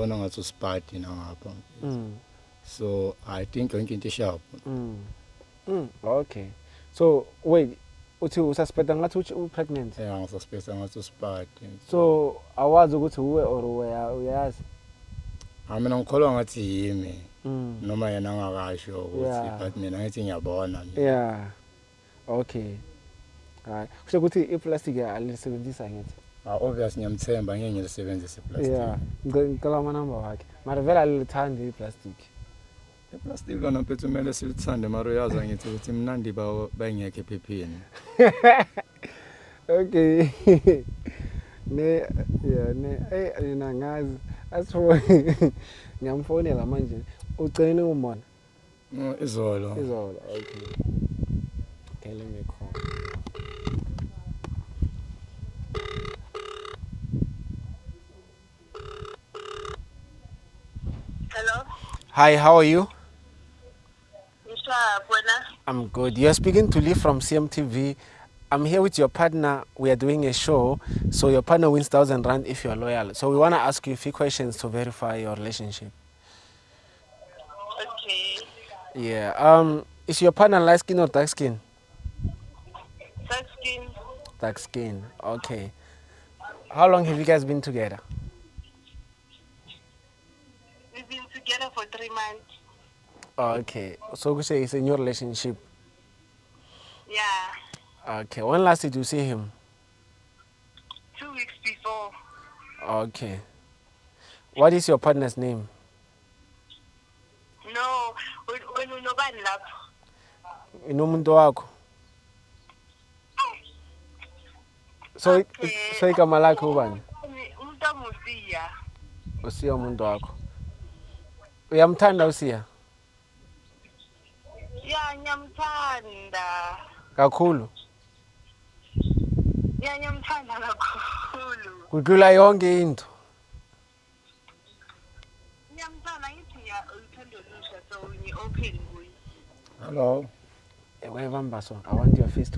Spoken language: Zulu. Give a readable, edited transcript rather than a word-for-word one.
ngibona ngathi usipati nangapha. So I think yonke into sharp. Okay. So wait, uthi ususpecta ngathi pregnant? Yeah, ngisuspecta ngathi usipati. So awazi ukuthi uwe or uyazi? Mina ngikholwa ngathi yimi. Noma yena angakasho ukuthi but mina ngithi ngiyabona. Yeah. Okay. Hayi, kusho ukuthi iplastic alisebenzisa ngithi. Obviously ngiyamthemba ngeke ngilisebenzise iplastic. Yeah. Ngicela ama number wakhe. Mara vele alithandi iplastic. Iplastic lona phethu kumele silithande mara uyazi ngithi ukuthi mnandi bayingekho ephepheni. Okay. Yena ngazi asifo ngiyamfonela manje ucela umbona. Izolo. Okay. Okay, let me call. Hello. Hi, how are you? Buena. I'm good. You're speaking to Lee from CMTV. I'm here with your partner. We are doing a show. So your partner wins 1,000 rand if you're loyal. So we want to ask you a few questions to verify your relationship. Okay. Yeah. Is your partner light skin or dark skin? Dark skin. Dark skin. Okay. How long have you guys been together? We've been together for 3 months. Okay. So we say it's a new relationship. Yeah. Okay. When last did you see him? 2 weeks before. Okay. What is your partner's name? No, when unobani lapho. Inomuntu wakho. So igama lakhe ubani? Umuntu amusiya. Usiya umuntu wakho. Uyamthanda usiya? Yeah, ngiyamthanda. Kakhulu. Yeah, ngiyamthanda kakhulu. Kudlula yonke into. Ngiyamthanda ngithi uthando lusha so ngi-open kuye. Hello. Wherever Mbaso, I want your face to